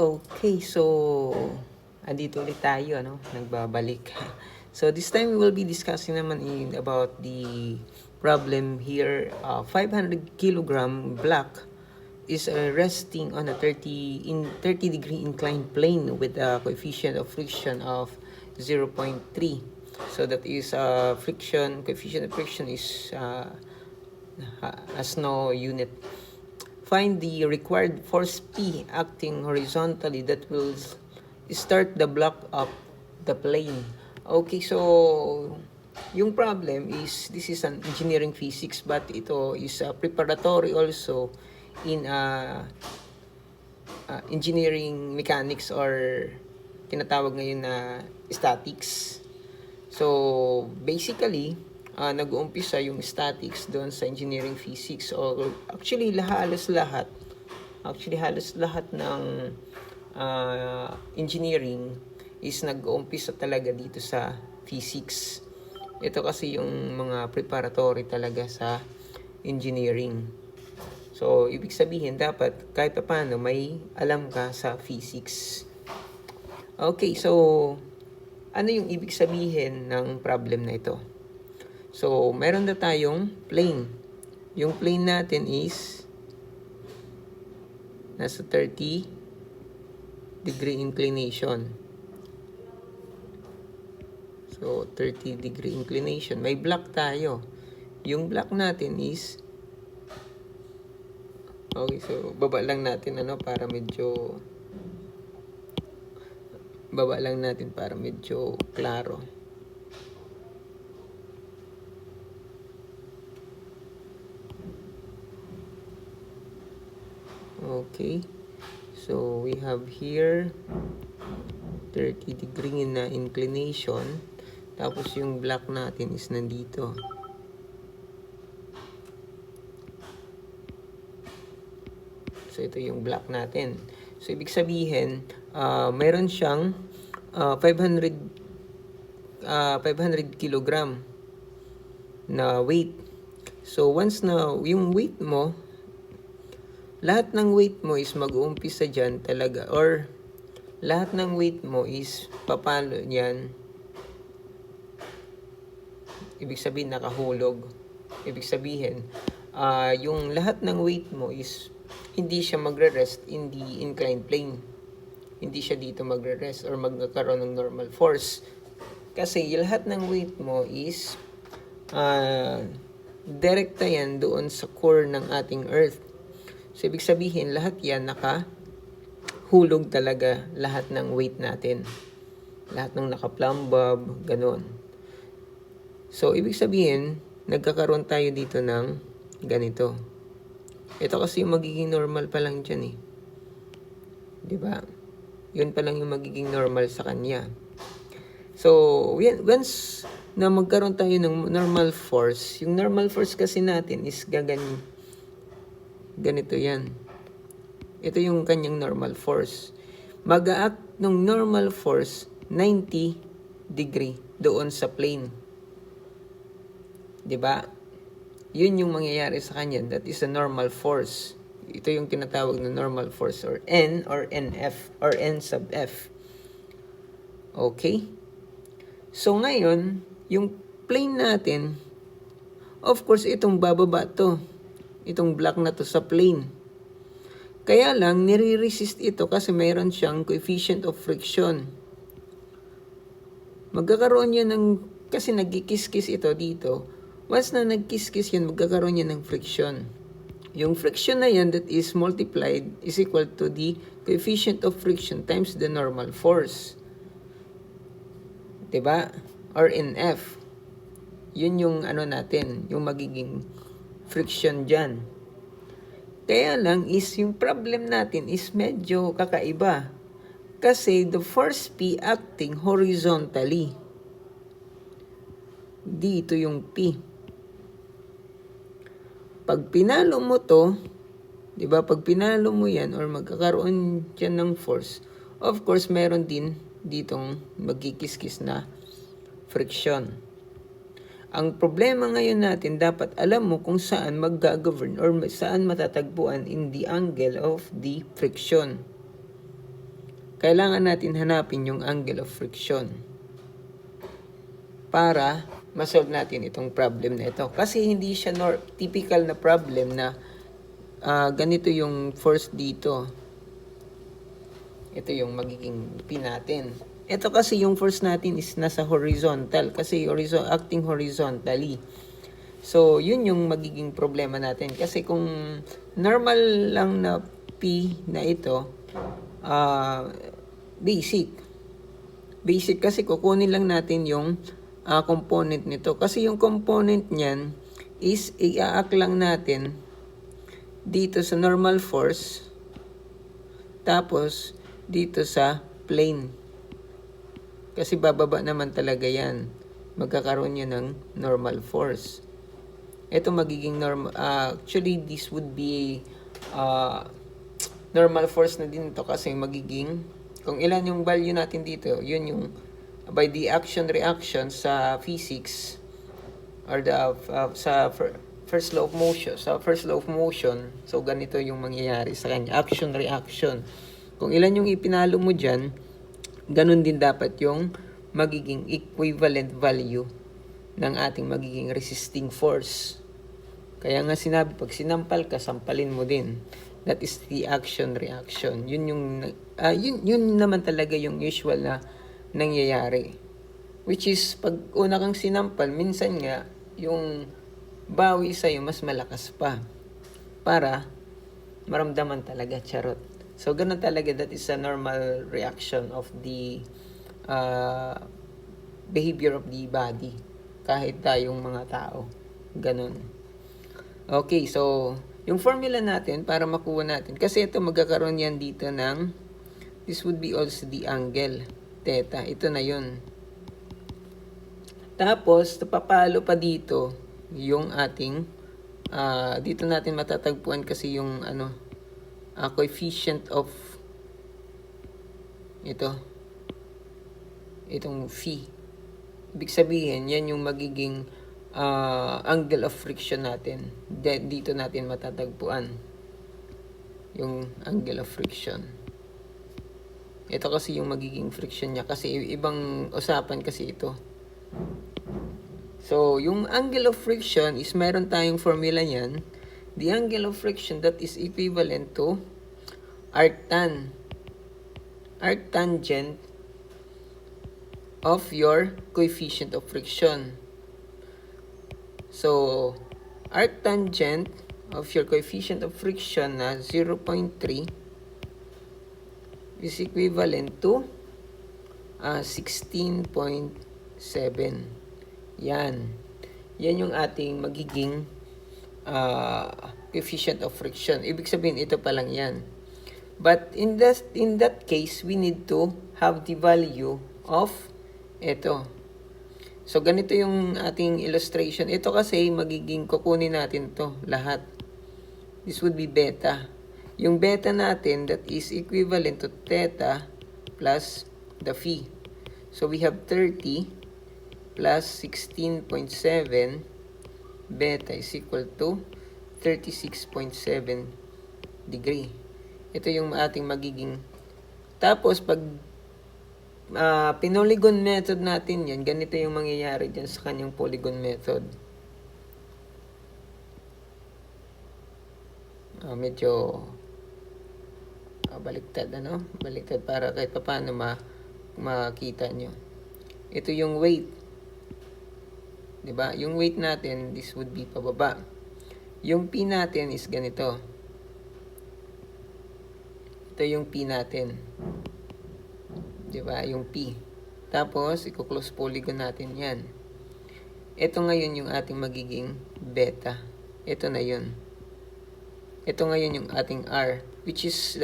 Okay, so andito ulit tayo, nagbabalik. So this time we will be discussing naman about the problem here. 500 kilogram block is resting on a 30 degree inclined plane with a coefficient of friction of 0.3. So that is coefficient of friction is has no unit. Find the required force P acting horizontally that will start the block up the plane. Okay, so yung problem is this is an engineering physics, but ito is preparatory also in engineering mechanics or tinatawag ngayon na statics. So basically, nag-uumpisa yung statics doon sa engineering physics, or actually halos lahat ng engineering is nag-uumpisa talaga dito sa physics. Ito kasi yung mga preparatory talaga sa engineering. So ibig sabihin dapat kahit paano may alam ka sa physics. Okay, so ano yung ibig sabihin ng problem na ito? So, meron na tayong plane. Yung plane natin is nasa 30 degree inclination. So, 30 degree inclination. May block tayo. Yung block natin is okay, so baba lang natin para medyo klaro. Okay, so we have here 30 degree na inclination, tapos yung block natin is nandito. So ito yung block natin. So ibig sabihin, meron siyang 500 kilogram na weight. So once na yung weight mo, lahat ng weight mo is mag-uumpisa dyan talaga, or lahat ng weight mo is papalo yan. Ibig sabihin nakahulog. Ibig sabihin, yung lahat ng weight mo is hindi siya magre-rest in the inclined plane. Hindi siya dito magre-rest or magkakaroon ng normal force. Kasi yung lahat ng weight mo is direkta yan doon sa core ng ating Earth. So, ibig sabihin, lahat yan nakahulog talaga, lahat ng weight natin. Lahat ng naka-plumbob, ganun. So, ibig sabihin, nagkakaroon tayo dito ng ganito. Ito kasi yung magiging normal pa lang dyan eh. Diba? Yun pa lang yung magiging normal sa kanya. So, once na magkaroon tayo ng normal force, yung normal force kasi natin is ganito yan. Ito yung kanyang normal force. Mag-a-act ng normal force 90 degree doon sa plane. Diba? Yun yung mangyayari sa kanya. That is a normal force. Ito yung tinatawag na normal force, or N or NF or N sub F. Okay? So ngayon, yung plane natin, of course, itong bababa to. Itong block na to sa plane. Kaya lang, nire-resist ito kasi mayroon siyang coefficient of friction. Magkakaroon yan kasi nagkikis-kis ito dito. Once na nagkis-kis yan, magkakaroon yan ng friction. Yung friction na yan that is multiplied is equal to the coefficient of friction times the normal force. Diba? Or in F. Yun yung natin, yung magiging friction dyan. Kaya lang is yung problem natin is medyo kakaiba. Kasi the force P acting horizontally. Dito yung P. Pag pinalo mo to, di ba? Pag pinalo mo yan or magkakaroon dyan ng force, of course, meron din ditong magkikis-kis na friction. Ang problema ngayon natin, dapat alam mo kung saan mag-govern or saan matatagpuan in the angle of the friction. kailangan natin hanapin yung angle of friction para masolve natin itong problem na ito. Kasi hindi siya typical na problem na ganito yung force dito. Ito yung magiging P natin. Ito kasi yung force natin is nasa horizontal kasi acting horizontally. So, yun yung magiging problema natin. Kasi kung normal lang na P na ito, basic. Basic kasi kukunin lang natin yung component nito. Kasi yung component niyan is i-aak lang natin dito sa normal force tapos dito sa plane. Kasi bababa naman talaga yan. Magkakaroon yan ng normal force. Ito magiging normal. Actually, this would be normal force na din ito kasi magiging, kung ilan yung value natin dito, yun yung by the action-reaction sa physics or sa first law of motion. Sa first law of motion, so ganito yung mangyayari sa kanya. Action-reaction. Kung ilan yung ipinalo mo dyan, ganun din dapat yung magiging equivalent value ng ating magiging resisting force. Kaya nga sinabi, pag sinampal ka, sampalin mo din. That is the action-reaction. Yun naman talaga yung usual na nangyayari. Which is, pag una kang sinampal, minsan nga, yung bawi sa'yo mas malakas pa. Para maramdaman talaga, charot. So, ganun talaga, that is a normal reaction of the behavior of the body. Kahit tayong mga tao. Ganun. Okay, so, yung formula natin para makuha natin, kasi ito magkakaroon yan dito ng, this would be also the angle, theta. Ito na yun. Tapos, papalo pa dito, yung ating, dito natin matatagpuan kasi yung, coefficient of, itong phi. Ibig sabihin, yan yung magiging angle of friction natin. Dito natin matatagpuan yung angle of friction. Ito kasi yung magiging friction niya kasi ibang usapan kasi ito. So, yung angle of friction is meron tayong formula niyan. The angle of friction that is equivalent to arctan. Arctangent of your coefficient of friction. So, arctangent of your coefficient of friction na 0.3 is equivalent to 16.7. Yan. Yan yung ating magiging coefficient of friction. Ibig sabihin, ito pa lang yan. But in that case, we need to have the value of ito. So, ganito yung ating illustration. Ito kasi magiging kukunin natin to lahat. This would be beta. Yung beta natin, that is equivalent to theta plus the phi. So, we have 30 plus 16.7 beta is equal to 36.7 degree. Ito yung ating magiging. Tapos, pag pinolygon method natin yan, ganito yung mangyayari dyan sa kanyang polygon method. Medyo baliktad, baliktad para kahit paano makita nyo. Ito yung weight, diba? Yung weight natin, this would be pababa. Yung P natin is ganito. Ito yung P natin, diba? Yung P. Tapos, i-close polygon natin yan. Ito ngayon yung ating magiging beta. Ito na yun. Ito ngayon yung ating R. Which is,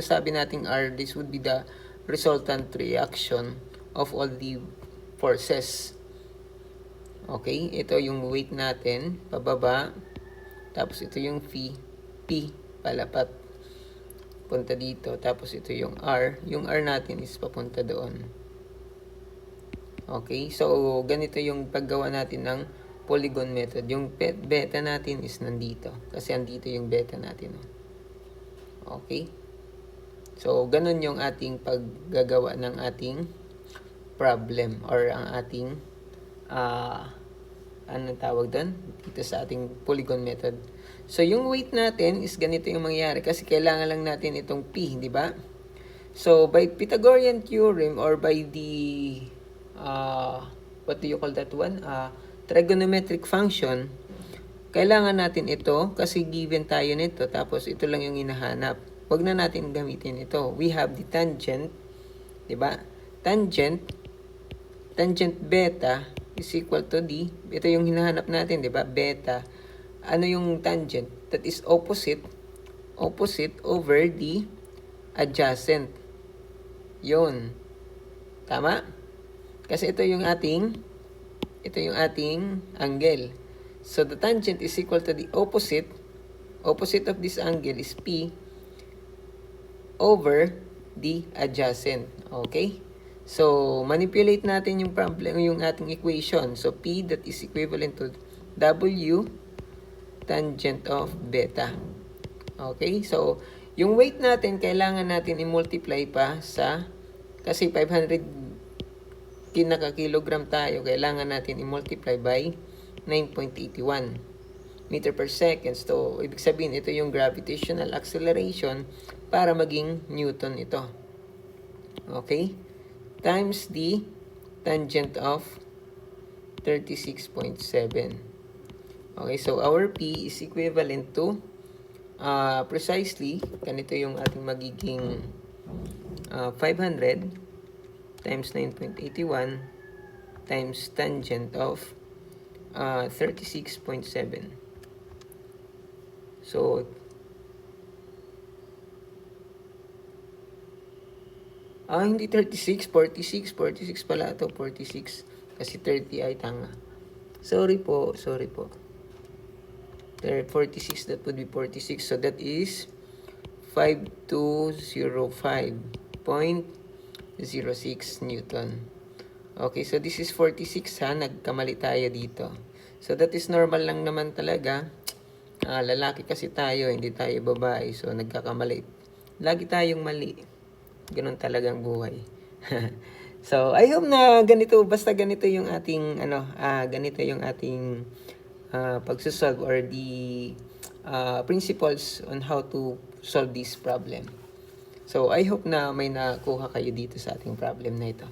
sabi nating R, this would be the resultant reaction of all the forces. Okay? Ito yung weight natin, pababa. Tapos ito yung P, palapat. Punta dito. Tapos ito yung R. Yung R natin is papunta doon. Okay? So, ganito yung paggawa natin ng polygon method. Yung beta natin is nandito. Kasi andito yung beta natin. Okay? So, ganun yung ating paggagawa ng ating problem or ang ating anong tawag doon? Dito sa ating polygon method. So, yung weight natin is ganito yung mangyayari kasi kailangan lang natin itong P, di ba? So, by Pythagorean theorem or by the, what do you call that one? Trigonometric function, kailangan natin ito kasi given tayo nito tapos ito lang yung hinahanap. Huwag na natin gamitin ito. We have the tangent, di ba? Tangent beta is equal to d. Ito yung hinahanap natin, di ba? Beta. Ano yung tangent? That is opposite over the adjacent. Yun. Tama? Kasi ito yung ating angle. So, the tangent is equal to the opposite of this angle is P over the adjacent. Okay? So, manipulate natin yung problem, yung ating equation. So, P that is equivalent to W tangent of beta. Okay? So, yung weight natin, kailangan natin i-multiply pa sa, kasi 500 kinaka-kilogram tayo, kailangan natin i-multiply by 9.81 meter per second. So, ibig sabihin, ito yung gravitational acceleration para maging Newton ito. Okay? Times the tangent of 36.7. Okay, so our P is equivalent to precisely, ganito yung ating magiging 500 times 9.81 times tangent of 36.7. So, hindi 36, 46 pala ito, 46. Kasi 30 ay tanga. Sorry po. 46, that would be 46. So, that is 5205.06 Newton. Okay, so this is 46 ha. Nagkamali tayo dito. So, that is normal lang naman talaga. Lalaki kasi tayo, hindi tayo babae. So, nagkakamali. Lagi tayong mali. Ganun talagang buhay. So, I hope na ganito, basta ganito yung ating, ganito yung ating pagsosolve or the principles on how to solve this problem. So, I hope na may nakuha kayo dito sa ating problem na ito.